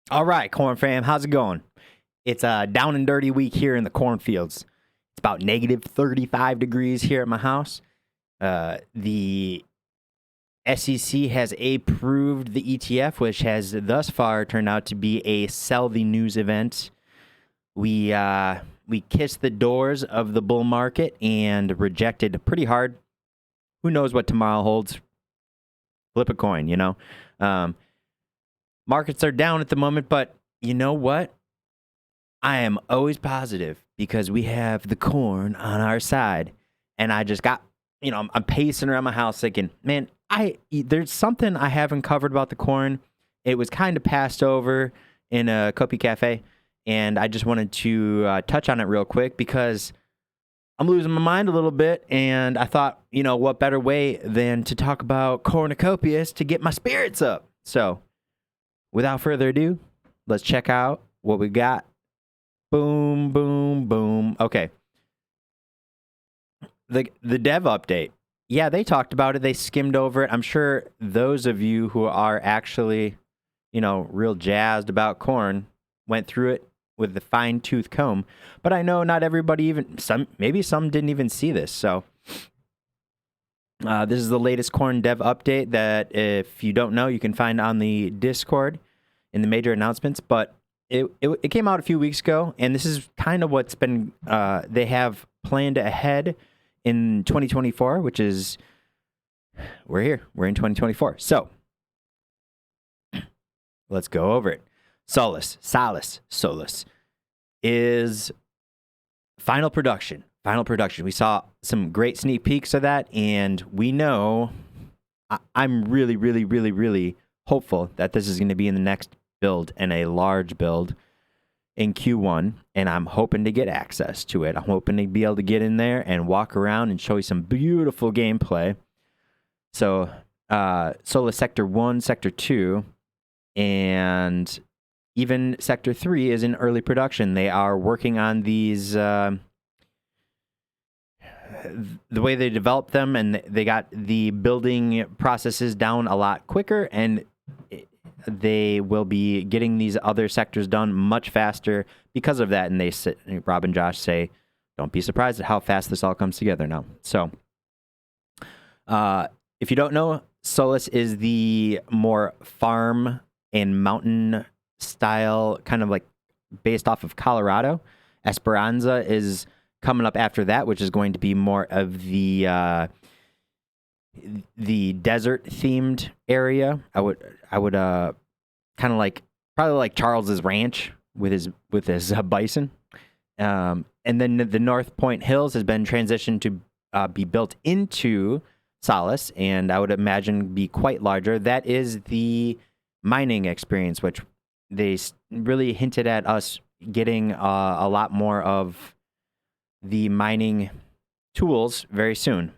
All right, corn fam, how's it going? It's a down and dirty week here in the cornfields. It's about negative 35 degrees here at my house. The SEC has approved the ETF, which has thus far turned out to be a sell the news event. We kissed the doors of the bull market and rejected pretty hard. Who knows what tomorrow holds? Flip a coin, you know. Markets are down at the moment, but you know what? I am always positive because we have the corn on our side. And I just got, I'm pacing around my house thinking, man, there's something I haven't covered about the corn. It was kind of passed over in a Kopi Cafe, and I just wanted to touch on it real quick because I'm losing my mind a little bit, and I thought, what better way than to talk about Cornucopias to get my spirits up. So, without further ado, let's check out what we got. Boom, boom, boom. Okay. The dev update. Yeah, they talked about it. They skimmed over it. I'm sure those of you who are actually, real jazzed about corn went through it with the fine-tooth comb. But I know not everybody maybe some didn't even see this. So this is the latest corn dev update that, if you don't know, you can find on the Discord in the major announcements. But it came out a few weeks ago, and this is kind of what's been they have planned ahead in 2024, which is we're here. We're in 2024. So let's go over it. Solus is final production. Final production. We saw some great sneak peeks of that, and we know I'm really, really, really, really hopeful that this is going to be in the next build, and a large build in Q1, and I'm hoping to get access to it. I'm hoping to be able to get in there and walk around and show you some beautiful gameplay. So, Solus Sector 1, Sector 2, and even Sector 3 is in early production. They are working on these, the way they develop them, and they got the building processes down a lot quicker, and they will be getting these other sectors done much faster because of that. And Rob and Josh say, don't be surprised at how fast this all comes together now. So, if you don't know, Solus is the more farm and mountain style, kind of like based off of Colorado. Esperanza is coming up after that, which is going to be more of the desert themed area. I would kind of probably like Charles's ranch with his bison. And then the North Point Hills has been transitioned to be built into Solus, and I would imagine be quite larger. That is the mining experience, which they really hinted at us getting a lot more of the mining tools very soon.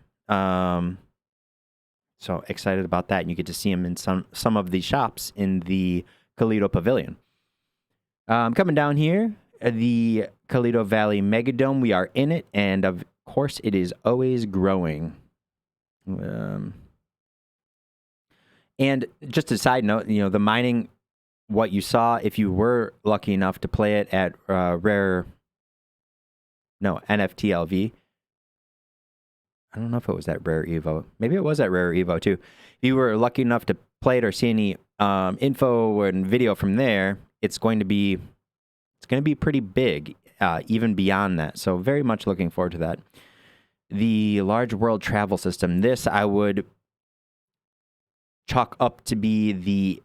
So excited about that. And you get to see them in some of the shops in the Kalido Pavilion. Coming down here, the Kalido Valley Megadome, we are in it. And of course, it is always growing. And just a side note, the mining, what you saw, if you were lucky enough to play it at NFTLV, I don't know if it was at Rare Evo. Maybe it was at Rare Evo too. If you were lucky enough to play it or see any info and video from there, it's going to be pretty big, even beyond that. So very much looking forward to that. The large world travel system. This I would chalk up to be the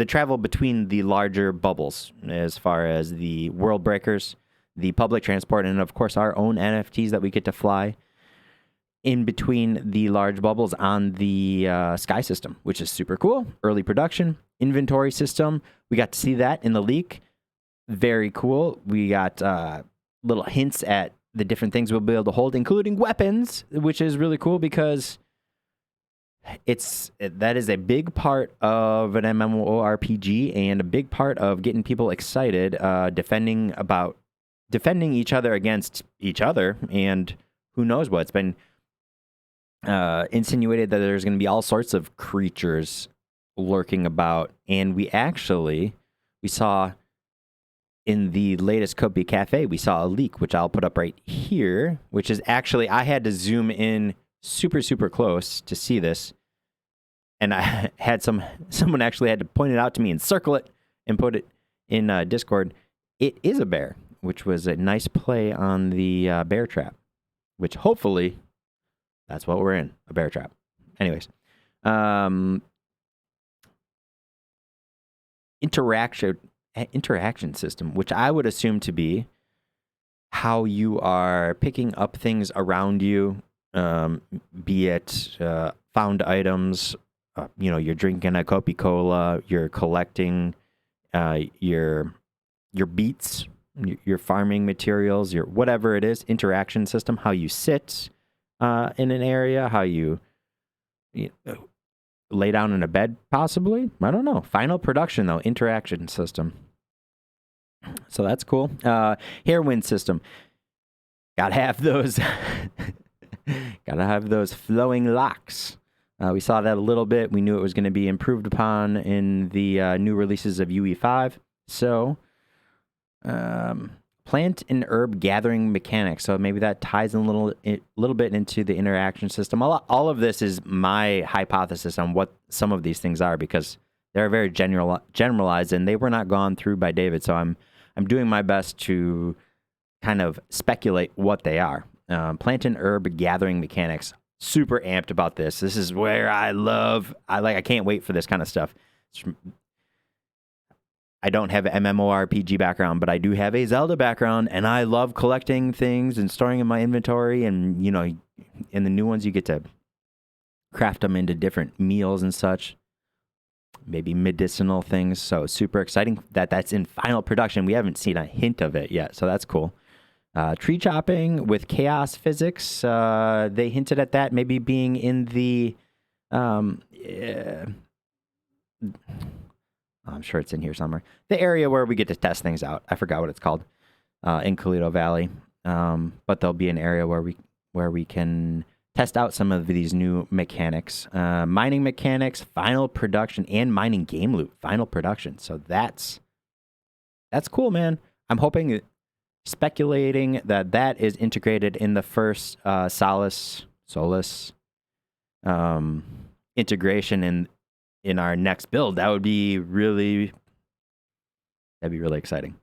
travel between the larger bubbles, as far as the world breakers, the public transport, and of course our own NFTs that we get to fly in between the large bubbles on the sky system, which is super cool. Early production. Inventory system, we got to see that in the leak. Very cool. We got little hints at the different things we'll be able to hold, including weapons, which is really cool because that is a big part of an MMORPG and a big part of getting people excited, defending each other against each other, and who knows what. It's been insinuated that there's going to be all sorts of creatures lurking about, and we saw in the latest Copia Cafe, we saw a leak, which I'll put up right here, which is actually, I had to zoom in super, super close to see this. And I had someone actually had to point it out to me and circle it and put it in Discord. It is a bear, which was a nice play on the bear trap, which hopefully that's what we're in, a bear trap. Anyways, interaction system, which I would assume to be how you are picking up things around you, be it found items, you're drinking a Coca-Cola, you're collecting your beets, your farming materials, your whatever it is, interaction system, how you sit in an area, how you lay down in a bed, possibly. I don't know. Final production, though, interaction system. So that's cool. Hairwind system. Gotta have those. Gotta have those flowing locks. We saw that a little bit. We knew it was going to be improved upon in the new releases of UE5. So, plant and herb gathering mechanics. So maybe that ties in a little bit into the interaction system. All of this is my hypothesis on what some of these things are, because they're very generalized and they were not gone through by David. So I'm doing my best to kind of speculate what they are. Plant and herb gathering mechanics. Super amped about this. This is where I can't wait for this kind of stuff. I don't have an MMORPG background, but I do have a Zelda background, and I love collecting things and storing in my inventory. And, in the new ones, you get to craft them into different meals and such, maybe medicinal things. So super exciting that that's in final production. We haven't seen a hint of it yet, so that's cool. Tree chopping with chaos physics. They hinted at that maybe being in the... I'm sure it's in here somewhere. The area where we get to test things out. I forgot what it's called. In Colito Valley. But there'll be an area where we can test out some of these new mechanics. Mining mechanics, final production, and mining game loot, final production. So that's cool, man. I'm hoping... speculating that is integrated in the first Solus integration in our next build. That'd be really exciting.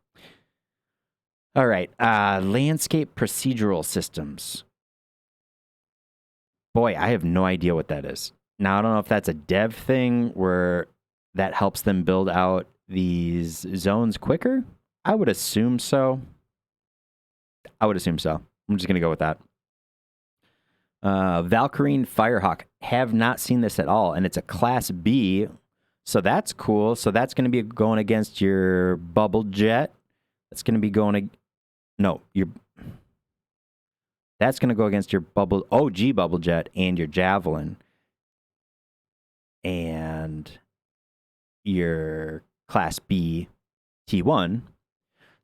All right, landscape procedural systems. Boy, I have no idea what that is. Now, I don't know if that's a dev thing where that helps them build out these zones quicker. I would assume so. I'm just going to go with that. Valkyrine Firehawk. Have not seen this at all, and it's a Class B, so that's cool. So that's going to be going against your Bubble Jet. That's going to be going... That's going to go against your OG Bubble Jet and your Javelin. And your Class B T1.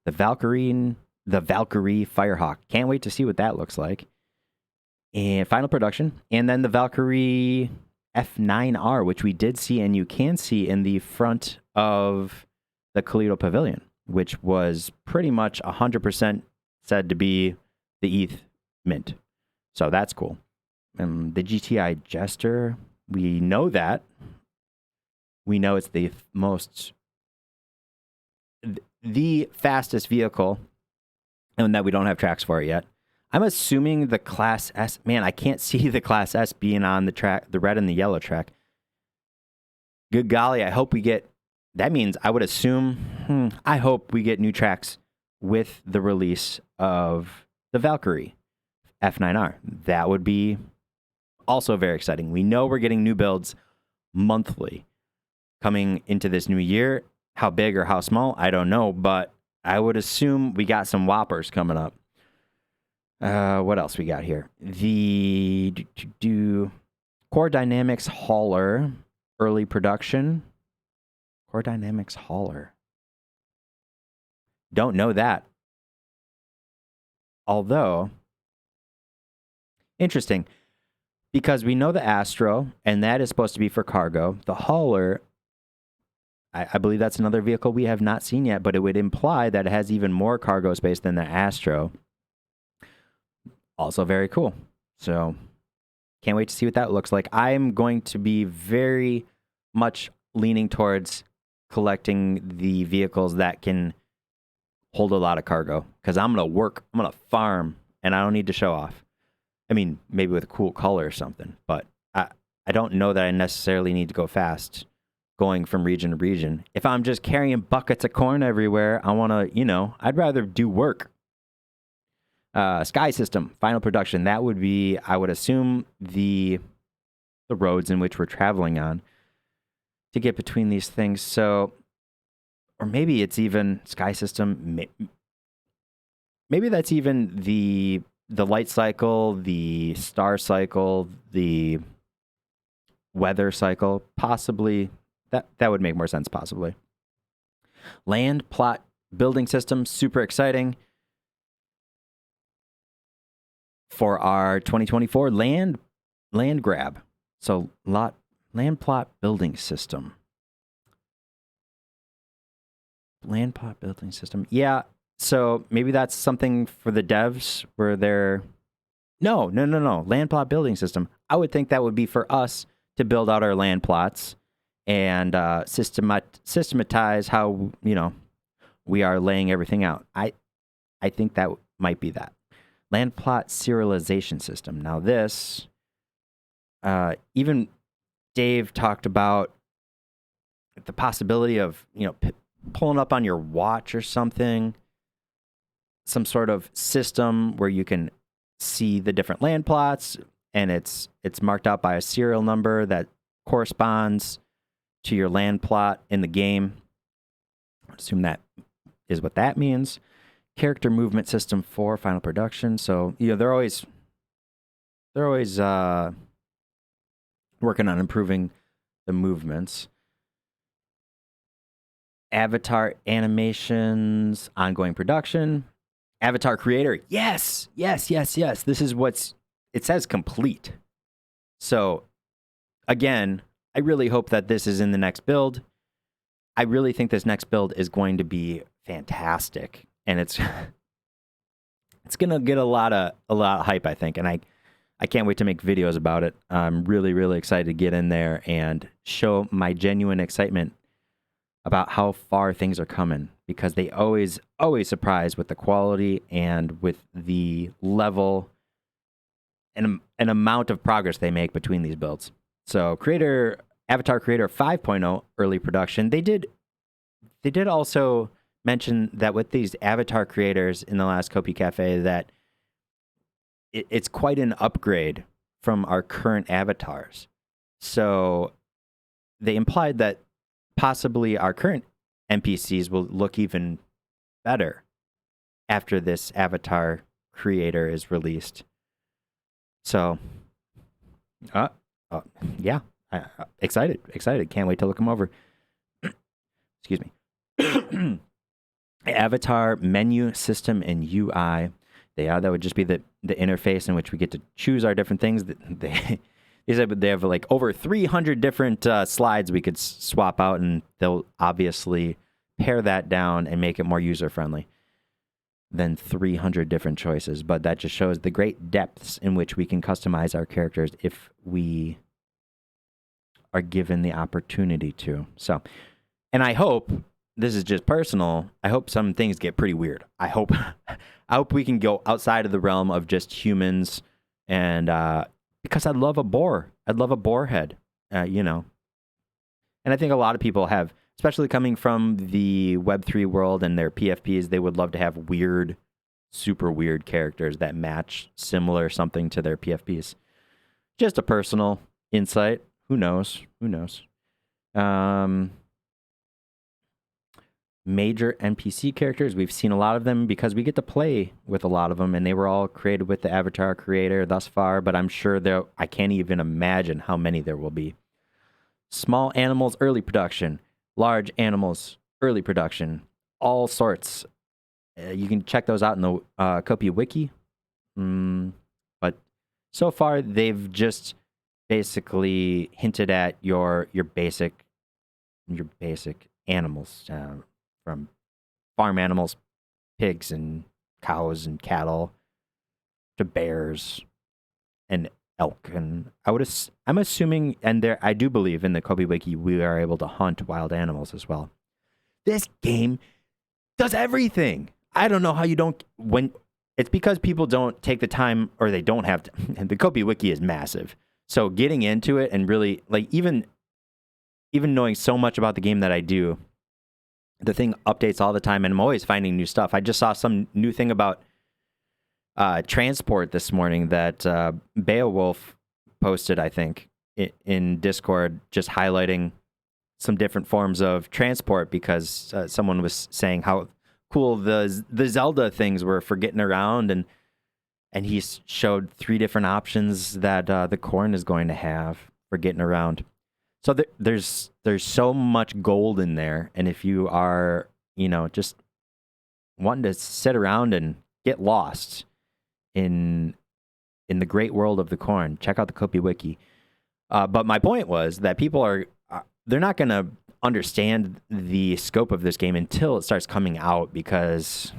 The Valkyrie Firehawk. Can't wait to see what that looks like. And final production. And then the Valkyrie F9R, which we did see and you can see in the front of the Colito Pavilion, which was pretty much 100% said to be the ETH mint. So that's cool. The GTI Jester, we know that. We know it's the fastest vehicle, and that we don't have tracks for it yet. I'm assuming the Class S... Man, I can't see the Class S being on the track, the red and the yellow track. Good golly, I hope we get... That means I would assume... I hope we get new tracks with the release of the Valkyrie F9R. That would be also very exciting. We know we're getting new builds monthly coming into this new year. How big or how small, I don't know, but I would assume we got some whoppers coming up. What else we got here? The Core Dynamics Hauler early production. Core Dynamics Hauler. Don't know that. Although, interesting, because we know the Astro, and that is supposed to be for cargo. The Hauler, I believe that's another vehicle we have not seen yet, but it would imply that it has even more cargo space than the Astro. Also very cool. So can't wait to see what that looks like. I'm going to be very much leaning towards collecting the vehicles that can hold a lot of cargo, because I'm going to work, I'm going to farm, and I don't need to show off. I mean, maybe with a cool color or something, but I don't know that I necessarily need to go fast going from region to region. If I'm just carrying buckets of corn everywhere, I want to, I'd rather do work. Sky system, final production. That would be, I would assume, the roads in which we're traveling on to get between these things. So, or maybe it's even sky system. Maybe that's even the light cycle, the star cycle, the weather cycle. Possibly that would make more sense. Possibly land plot building system. Super exciting for our 2024 land grab. So land plot building system. Land plot building system. Yeah. So maybe that's something for the devs where they're no. Land plot building system. I would think that would be for us to build out our land plots and systematize how, we are laying everything out. I think that might be that. Land plot serialization system. Now this, even Dave talked about the possibility of, pulling up on your watch or something, some sort of system where you can see the different land plots, and it's marked out by a serial number that corresponds to your land plot in the game. I assume that is what that means. Character movement system for final production. So, they're always working on improving the movements. Avatar animations, ongoing production. Avatar creator. Yes. This is it says complete. So again, I really hope that this is in the next build. I really think this next build is going to be fantastic, and it's going to get a lot of hype, I think, and I can't wait to make videos about it. I'm really, really excited to get in there and show my genuine excitement about how far things are coming, because they always surprise with the quality and with the level and an amount of progress they make between these builds. So Avatar Creator 5.0 early production. They did also mention that with these Avatar creators in the last Kopi Cafe, that it's quite an upgrade from our current avatars. So they implied that possibly our current NPCs will look even better after this Avatar creator is released. So, yeah, excited. Can't wait to look them over. Excuse me. Avatar menu system and UI. That would just be the interface in which we get to choose our different things. They have like over 300 different slides we could swap out, and they'll obviously pare that down and make it more user-friendly than 300 different choices. But that just shows the great depths in which we can customize our characters if we are given the opportunity to. So, and I hope, this is just personal, I hope some things get pretty weird. I hope we can go outside of the realm of just humans, and because I'd love a boar. I'd love a boar head, And I think a lot of people have, especially coming from the Web3 world and their PFPs, they would love to have weird, super weird characters that match similar something to their PFPs. Just a personal insight. Who knows? Major NPC characters. We've seen a lot of them because we get to play with a lot of them, and they were all created with the Avatar creator thus far, but I'm sure I can't even imagine how many there will be. Small animals, early production. Large animals, early production. All sorts. You can check those out in the Kopi Wiki. But so far, they've just basically hinted at your basic animals, from farm animals, pigs and cows and cattle, to bears and elk. And I'm assuming, and there I do believe in the Kopi Wiki, we are able to hunt wild animals as well. This game does everything. I don't know how you don't, when it's because people don't take the time, or they don't have to. And the Kopi Wiki is massive. So getting into it and really, like, even knowing so much about the game that I do, the thing updates all the time, and I'm always finding new stuff. I just saw some new thing about transport this morning that Beowulf posted, I think, in Discord, just highlighting some different forms of transport, because someone was saying how cool the Zelda things were for getting around, and he showed 3 different options that the Corn is going to have for getting around. So there's so much gold in there, and if you are, just wanting to sit around and get lost in the great world of the Corn, check out the Kopi Wiki. But my point was that people they're not going to understand the scope of this game until it starts coming out, because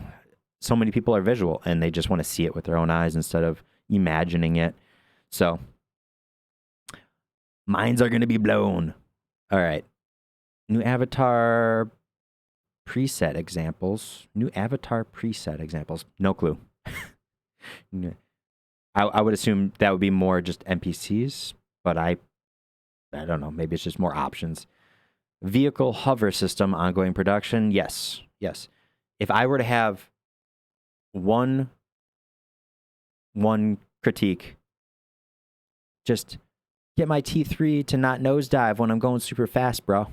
so many people are visual and they just want to see it with their own eyes instead of imagining it. So minds are going to be blown. All right. New avatar preset examples. No clue. I would assume that would be more just NPCs, but I don't know. Maybe it's just more options. Vehicle hover system, ongoing production. Yes. If I were to have one critique, just get my T3 to not nosedive when I'm going super fast, bro.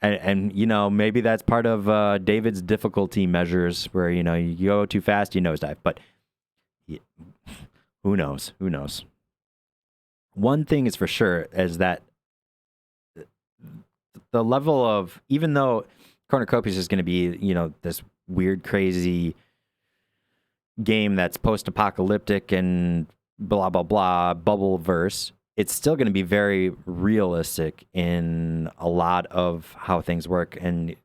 and maybe that's part of David's difficulty measures, where you go too fast, you nosedive. But who knows? One thing is for sure is that the level of, even though Cornucopias is going to be, this weird, crazy game that's post-apocalyptic and blah, blah, blah, bubbleverse, it's still going to be very realistic in a lot of how things work, and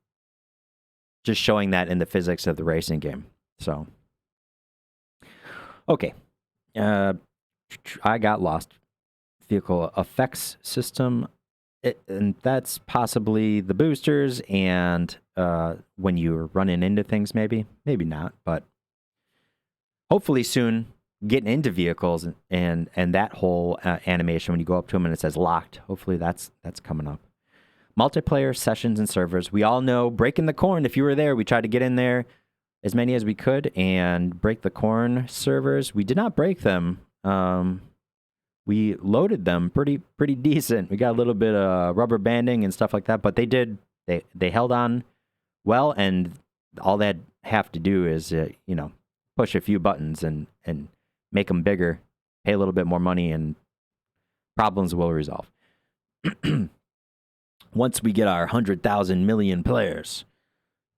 just showing that in the physics of the racing game. So, okay. I got lost. Vehicle effects system. And that's possibly the boosters, and when you're running into things, maybe not, but hopefully soon getting into vehicles and that whole animation when you go up to them and it says locked. Hopefully that's coming up. Multiplayer sessions and servers. We all know Breaking the Corn. If you were there, we tried to get in there as many as we could and break the Corn servers. We did not break them. We loaded them pretty decent. We got a little bit of rubber banding and stuff like that, but they held on well, and all they have to do is push a few buttons and make them bigger, pay a little bit more money, and problems will resolve. Once we get our 100,000 million players.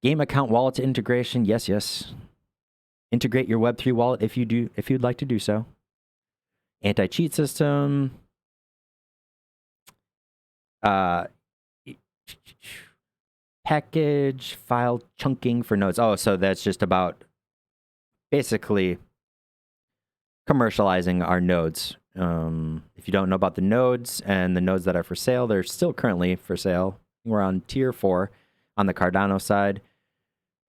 Game account wallet integration, yes. Integrate your Web3 wallet if you'd like to do so. Anti-cheat system. Package file chunking for nodes. Oh, so that's just about basically commercializing our nodes. If you don't know about the nodes and the nodes that are for sale, they're still currently for sale. We're on tier 4 on the Cardano side.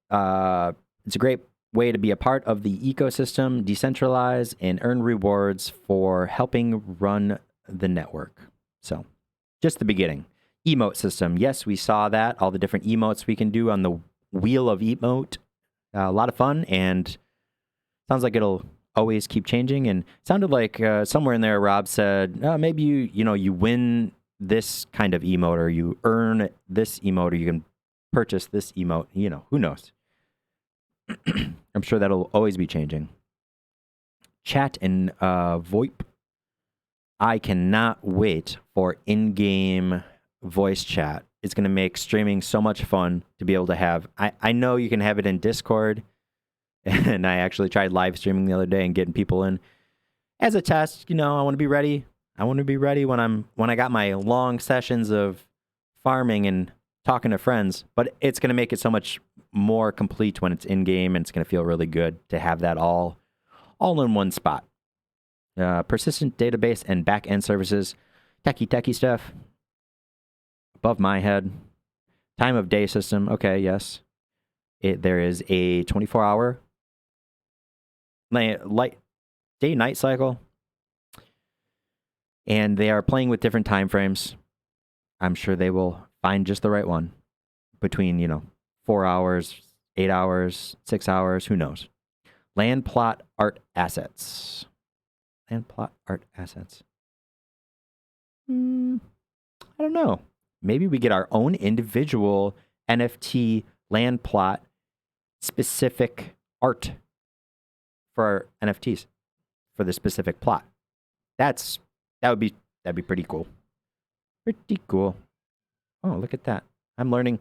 It's a great way to be a part of the ecosystem, decentralize, and earn rewards for helping run the network. So, just the beginning. Emote system. Yes, we saw that. All the different emotes we can do on the wheel of emote. A lot of fun, and sounds like it'll always keep changing. And sounded like somewhere in there, Rob said, maybe you win this kind of emote, or you earn this emote, or you can purchase this emote. Who knows? I'm sure that'll always be changing. Chat and VoIP. I cannot wait for in-game voice chat. It's going to make streaming so much fun to be able to have. I know you can have it in Discord, and I actually tried live streaming the other day and getting people in as a test. I want to be ready. I want to be ready when I got my long sessions of farming and talking to friends, but it's going to make it so much more complete when it's in game, and it's going to feel really good to have that all in one spot. Persistent database and back-end services, techie stuff. Above my head, time of day system. Okay, yes, there is a 24-hour light day-night cycle, and they are playing with different time frames. I'm sure they will find just the right one between 4 hours, 8 hours, 6 hours. Who knows? Land plot art assets. Land plot art assets. I don't know. Maybe we get our own individual NFT land plot specific art for our NFTs for the specific plot. That'd be pretty cool. Pretty cool. Oh, look at that. I'm learning.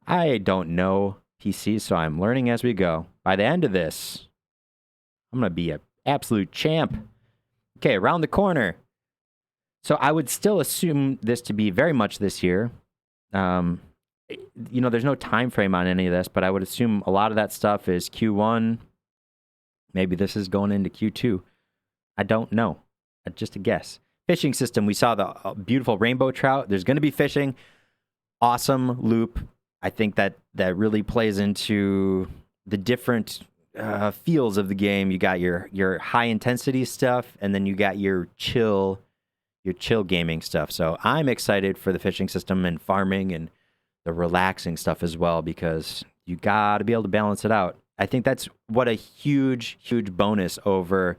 I don't know PC, so I'm learning as we go. By the end of this, I'm going to be an absolute champ. Okay, around the corner. So I would still assume this to be very much this year. There's no time frame on any of this, but I would assume a lot of that stuff is Q1. Maybe this is going into Q2. I don't know. Just a guess. Fishing system. We saw the beautiful rainbow trout. There's going to be fishing. Awesome loop. I think that really plays into the different feels of the game. You got your high intensity stuff, and then you got your chill gaming stuff. So I'm excited for the fishing system and farming and the relaxing stuff as well, because you got to be able to balance it out. I think that's what a huge bonus over.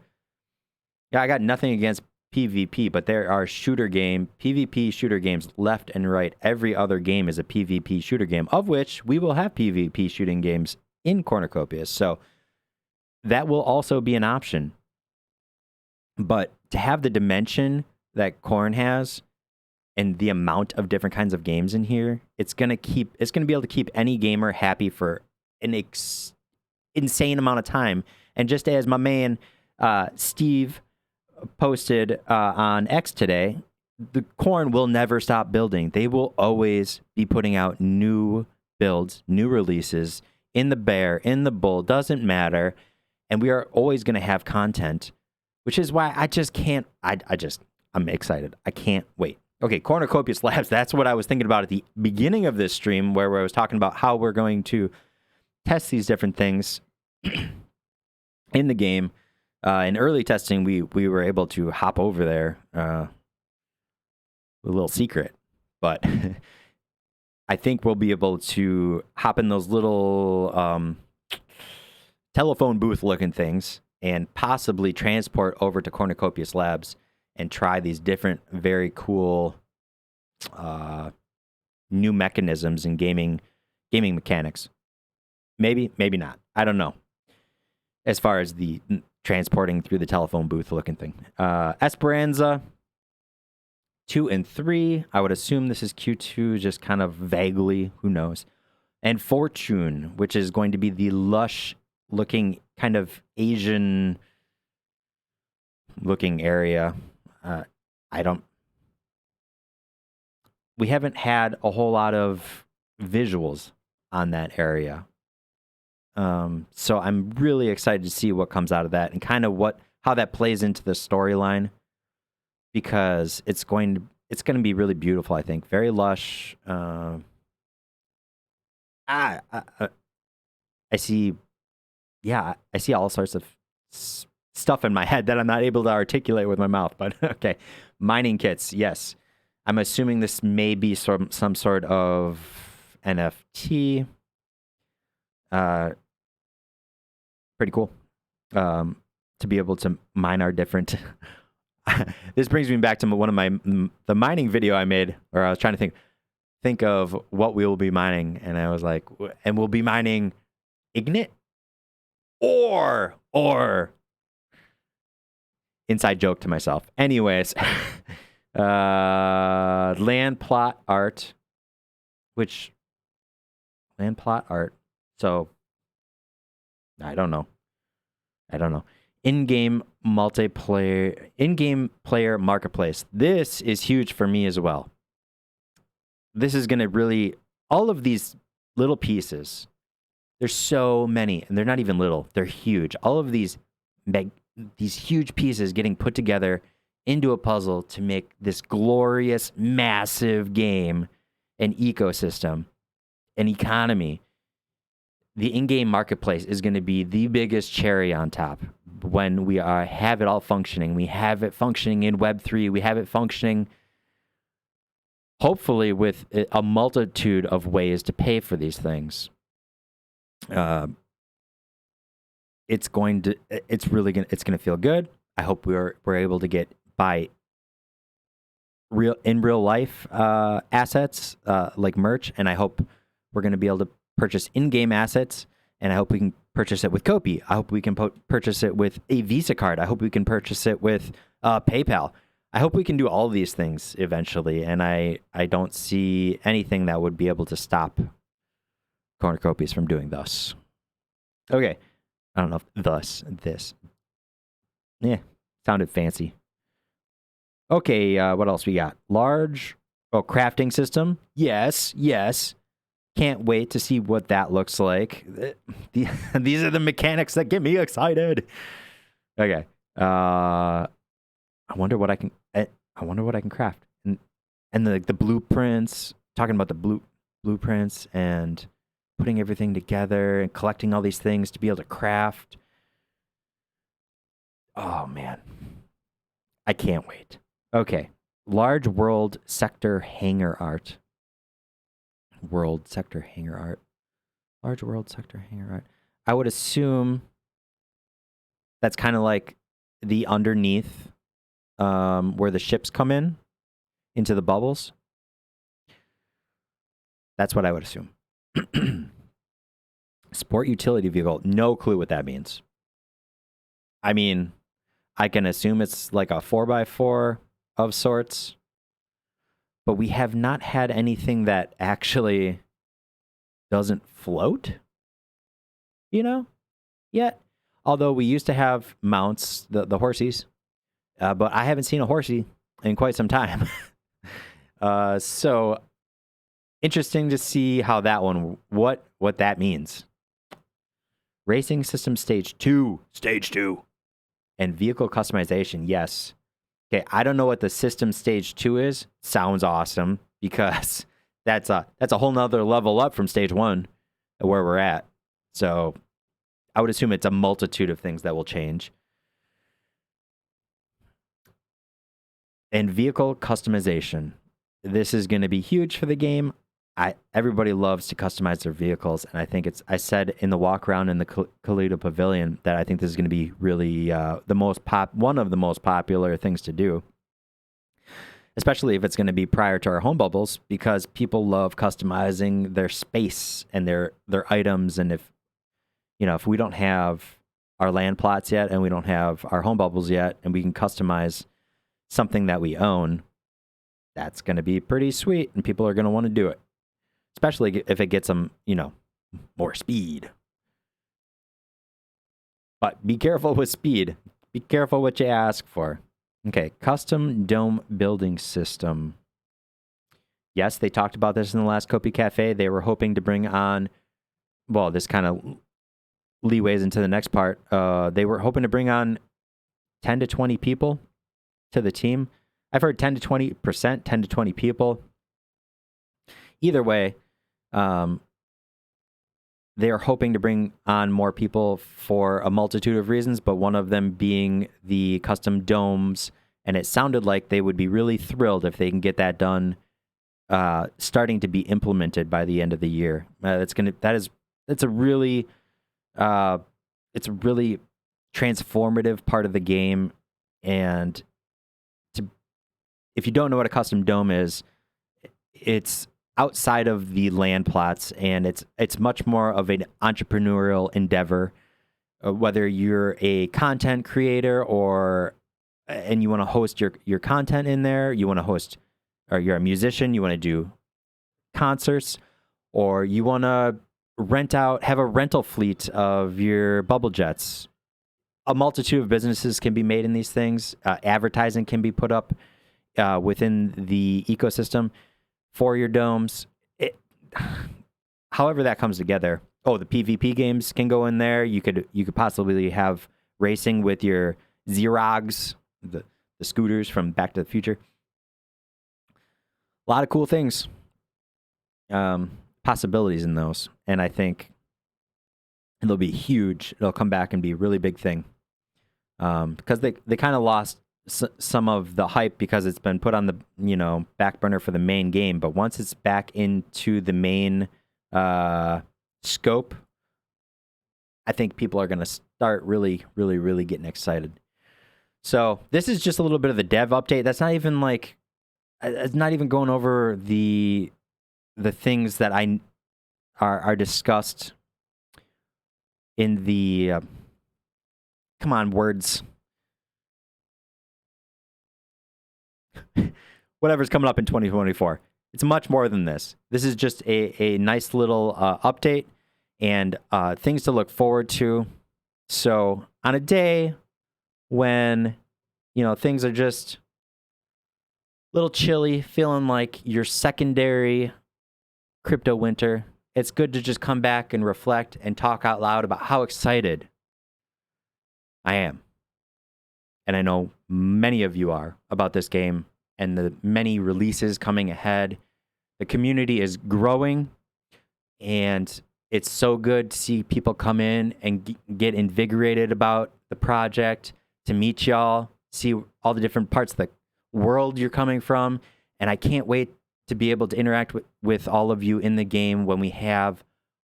Yeah, I got nothing against PvP, but there are PvP shooter games left and right. Every other game is a PvP shooter game, of which we will have PvP shooting games in Cornucopias. So that will also be an option. But to have the dimension that Corn has and the amount of different kinds of games in here, it's going to be able to keep any gamer happy for an insane amount of time. And just as my man Steve posted on X today, the Corn will never stop building. They will always be putting out new builds, new releases in the bear, in the bull, doesn't matter. And we are always going to have content, which is why I just can't, I'm excited. I can't wait. Okay, Cornucopias Labs, that's what I was thinking about at the beginning of this stream, where I was talking about how we're going to test these different things in the game. In early testing, we were able to hop over there, a little secret, but I think we'll be able to hop in those little telephone booth looking things and possibly transport over to Cornucopias Labs and try these different, very cool new mechanisms in gaming mechanics. Maybe not. I don't know. As far as the transporting through the telephone booth looking thing. Esperanza 2 and 3. I would assume this is Q2, just kind of vaguely. Who knows? And Fortune, which is going to be the lush looking kind of Asian looking area. We haven't had a whole lot of visuals on that area. So I'm really excited to see what comes out of that and kind of how that plays into the storyline, because it's going to be really beautiful, I think. Very lush. I see all sorts of stuff in my head that I'm not able to articulate with my mouth, but okay. Mining kits, yes. I'm assuming this may be some sort of NFT. Pretty cool. To be able to mine our different. This brings me back to one of the mining video I made, where I was trying to think of what we will be mining, and I was like, and we'll be mining Ignite or inside joke to myself. Anyways, land plot art. So I don't know. In-game player marketplace. This is huge for me as well. This is going to really all of these little pieces, there's so many, and they're not even little, they're huge. All of these huge pieces getting put together into a puzzle to make this glorious, massive game, an ecosystem, an economy. The in-game marketplace is going to be the biggest cherry on top when we have it all functioning. We have it functioning in Web3. We have it functioning, hopefully, with a multitude of ways to pay for these things. It's going to feel good. I hope we're able to buy real life assets like merch, and I hope we're going to be able to purchase in-game assets, and I hope we can purchase it with Copi. I hope we can purchase it with a Visa card. I hope we can purchase it with PayPal. I hope we can do all of these things eventually, and I don't see anything that would be able to stop Cornucopias from doing thus. Okay, I don't know if this. Yeah, sounded fancy. Okay, what else we got? Crafting system. Yes. Can't wait to see what that looks like. These are the mechanics that get me excited. Okay. I wonder what I can craft. And the blueprints, talking about the blueprints and putting everything together and collecting all these things to be able to craft. Oh man. I can't wait. Okay. Large world sector hangar art. World sector hangar art. Large world sector hangar art. I would assume that's kind of like the underneath where the ships come into the bubbles. That's what I would assume. Sport utility vehicle. No clue what that means. I mean, I can assume it's like a 4x4 of sorts. But we have not had anything that actually doesn't float, yet. Although we used to have mounts, the horsies, but I haven't seen a horsey in quite some time. So interesting to see how that one, what that means. Racing system stage 2, and vehicle customization, yes. Okay, I don't know what the system stage 2 is. Sounds awesome because that's a whole nother level up from stage 1 where we're at. So I would assume it's a multitude of things that will change. And vehicle customization. This is going to be huge for the game. Everybody loves to customize their vehicles, and I think I said in the walk around in the Kalita Pavilion that I think this is going to be really one of the most popular things to do, especially if it's going to be prior to our home bubbles, because people love customizing their space and their items. And if we don't have our land plots yet, and we don't have our home bubbles yet, and we can customize something that we own, that's going to be pretty sweet, and people are going to want to do it. Especially if it gets them, more speed. But be careful with speed. Be careful what you ask for. Okay, custom dome building system. Yes, they talked about this in the last Copi Cafe. They were hoping to bring on, well, this kind of leeways into the next part. They were hoping to bring on 10 to 20 people to the team. I've heard 10 to 20%, 10 to 20 people. Either way, they are hoping to bring on more people for a multitude of reasons, but one of them being the custom domes. And it sounded like they would be really thrilled if they can get that done, starting to be implemented by the end of the year. It's a really transformative part of the game. And if you don't know what a custom dome is, it's outside of the land plots, and it's much more of an entrepreneurial endeavor. Whether you're a content creator and you want to host your content in there, you want to host, or you're a musician, you want to do concerts, or you want to have a rental fleet of your bubble jets. A multitude of businesses can be made in these things. Advertising can be put up within the ecosystem for your domes. however that comes together. Oh, the PvP games can go in there. You could possibly have racing with your Zerogs, the scooters from Back to the Future. A lot of cool things, possibilities in those, and I think they'll be huge. It'll come back and be a really big thing, because they kind of lost some of the hype because it's been put on the back burner for the main game. But once it's back into the main scope, I think people are going to start really getting excited. So this is just a little bit of the dev update. That's not even like, it's not even going over the things that are discussed in the come on, words. Whatever's coming up in 2024. It's much more than this. This is just a nice little update and things to look forward to. So on a day when, things are just a little chilly, feeling like your secondary crypto winter, it's good to just come back and reflect and talk out loud about how excited I am. And I know many of you are about this game and the many releases coming ahead. The community is growing, and it's so good to see people come in and get invigorated about the project, to meet y'all, see all the different parts of the world you're coming from. And I can't wait to be able to interact with all of you in the game when we have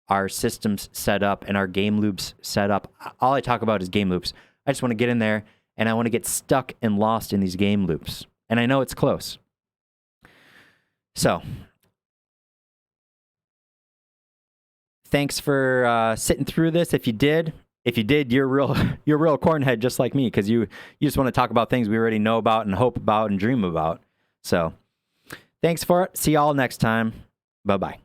our systems set up and our game loops set up. All I talk about is game loops. I just want to get in there, and I want to get stuck and lost in these game loops. And I know it's close. So, thanks for sitting through this. If you did, you're a real cornhead just like me, because you just want to talk about things we already know about and hope about and dream about. So, thanks for it. See y'all next time. Bye-bye.